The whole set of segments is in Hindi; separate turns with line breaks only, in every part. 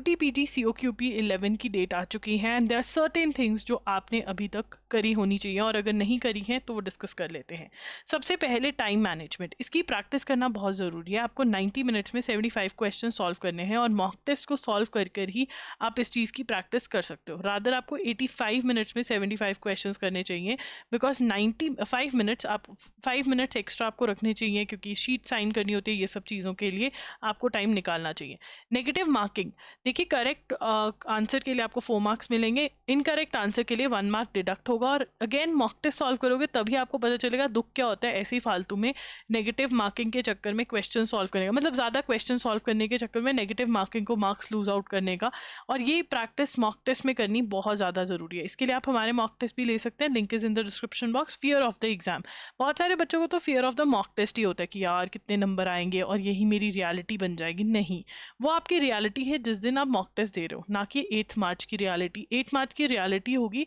UTPG COQP 11 की डेट आ चुकी है and there are certain things जो आपने अभी तक करी होनी चाहिए और अगर नहीं करी है तो वो डिस्कस कर लेते हैं। सबसे पहले टाइम मैनेजमेंट, इसकी प्रैक्टिस करना बहुत ज़रूरी है। आपको 90 मिनट्स में 75 क्वेश्चन सॉल्व करने हैं और मॉक टेस्ट को सॉल्व कर कर ही आप इस चीज़ की प्रैक्टिस कर सकते हो। रादर आपको 85 मिनट्स में 75 क्वेश्चंस करने चाहिए, बिकॉज 95 मिनट्स आप 5 मिनट्स एक्स्ट्रा आपको रखने चाहिए क्योंकि शीट साइन करनी होती है। ये सब चीज़ों के लिए आपको टाइम निकालना चाहिए। नेगेटिव मार्किंग, देखिए करेक्ट आंसर के लिए आपको 4 मार्क्स मिलेंगे, इनकरेक्ट आंसर के लिए 1 मार्क डिडक्ट होगा। और अगेन मॉक टेस्ट सॉल्व करोगे तभी आपको पता चलेगा दुख क्या होता है ऐसे ही फालतू में नेगेटिव मार्किंग के चक्कर में क्वेश्चन सॉल्व करने का, मतलब ज़्यादा क्वेश्चन सॉल्व करने के चक्कर में नेगेटिव मार्किंग को मार्क्स लूज आउट करने का। और ये प्रैक्टिस मॉक टेस्ट में करनी बहुत ज़्यादा ज़रूरी है। इसके लिए आप हमारे मॉक टेस्ट भी ले सकते हैं, link is in the description box. Fear of the exam, बहुत सारे बच्चों को तो fear of the mock test ही होता है कि यार कितने नंबर आएंगे और यही मेरी रियलिटी बन जाएगी। नहीं, वो आपकी रियलिटी है जिस दिन आप मॉक टेस्ट दे रहे हो, ना कि 8 मार्च की रियलिटी। 8 मार्च की रियलिटी होगी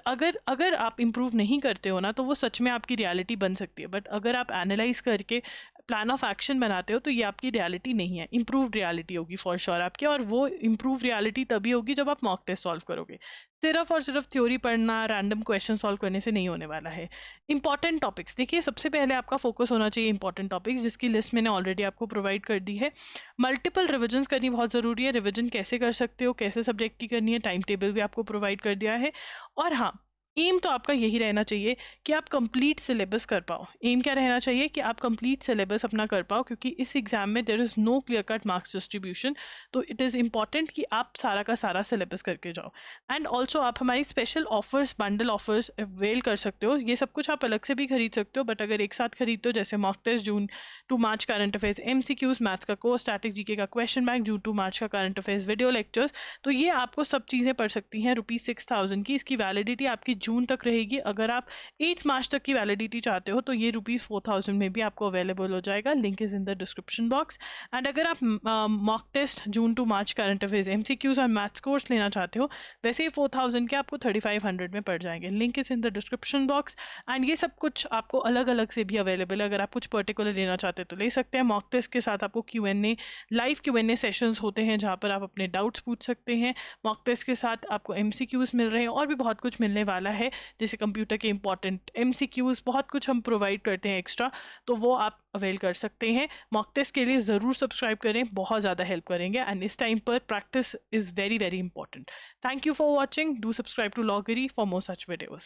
अगर अगर आप इंप्रूव नहीं करते हो ना तो वो सच में आपकी रियलिटी बन सकती है, बट अगर आप एनालाइज करके प्लान ऑफ एक्शन बनाते हो तो ये आपकी रियलिटी नहीं है, इंप्रूव्ड रियलिटी होगी फॉर श्योर आपकी। और वो इंप्रूव रियलिटी तभी होगी जब आप मॉक टेस्ट सॉल्व करोगे। सिर्फ और सिर्फ थ्योरी पढ़ना, रैंडम क्वेश्चन सॉल्व करने से नहीं होने वाला है। इंपॉर्टेंट टॉपिक्स, देखिए सबसे पहले आपका फोकस होना चाहिए इंपॉर्टेंट टॉपिक्स, जिसकी लिस्ट मैंने ऑलरेडी आपको प्रोवाइड कर दी है। मल्टीपल रिविजन्स करनी बहुत ज़रूरी है। रिविजन कैसे कर सकते हो, कैसे सब्जेक्ट की करनी है, टाइम टेबल भी आपको प्रोवाइड कर दिया है। और हाँ, एम तो आपका यही रहना चाहिए कि आप कंप्लीट सिलेबस कर पाओ। एम क्या रहना चाहिए कि आप कंप्लीट सिलेबस अपना कर पाओ, क्योंकि इस एग्जाम में there is no clear cut marks distribution. तो इट इज़ इंपॉर्टेंट कि आप सारा का सारा सिलेबस करके जाओ। एंड ऑल्सो आप हमारी special offers, bundle offers avail कर सकते हो। ये सब कुछ आप अलग से भी खरीद सकते हो, बट अगर एक साथ खरीदते हो, जैसे mock test, June to March current affairs MCQs, maths का कोर्स, स्टैटिक जीके का question bank, June to March का करंट अफेयर्स वीडियो लेक्चर्स, तो ये आपको सब चीज़ें पढ़ सकती हैं ₹6000 की। इसकी वैलिडिटी आपकी जून तक रहेगी। अगर आप 8 मार्च तक की वैलिडिटी चाहते हो तो ये ₹4000 में भी आपको अवेलेबल हो जाएगा। Link is in the description box. And अगर आप mock test, June to March current affairs, MCQs और मैथ्स कोर्स लेना चाहते हो, वैसे ही 4000 के आपको 3500 में पड़ जाएंगे। Link is in the description box. And ये सब कुछ आपको अलग अलग से भी अवेलेबल है। अगर आप कुछ पर्टिकुलर लेना चाहते हैं तो ले सकते हैं। मॉक टेस्ट के साथ आपको Q&A, लाइव Q&A सेशंस होते हैं जहाँ पर आप अपने डाउट्स पूछ सकते हैं। मॉक टेस्ट के साथ आपको MCQs मिल रहे हैं और भी बहुत कुछ मिलने वाला है, जैसे कंप्यूटर के इंपॉर्टेंट MCQs, बहुत कुछ हम प्रोवाइड करते हैं एक्स्ट्रा, तो वो आप अवेल कर सकते हैं। मॉक टेस्ट के लिए ज़रूर सब्सक्राइब करें, बहुत ज़्यादा हेल्प करेंगे। एंड इस टाइम पर practice is very very important. Thank you for watching, do subscribe to law Giri for more such videos.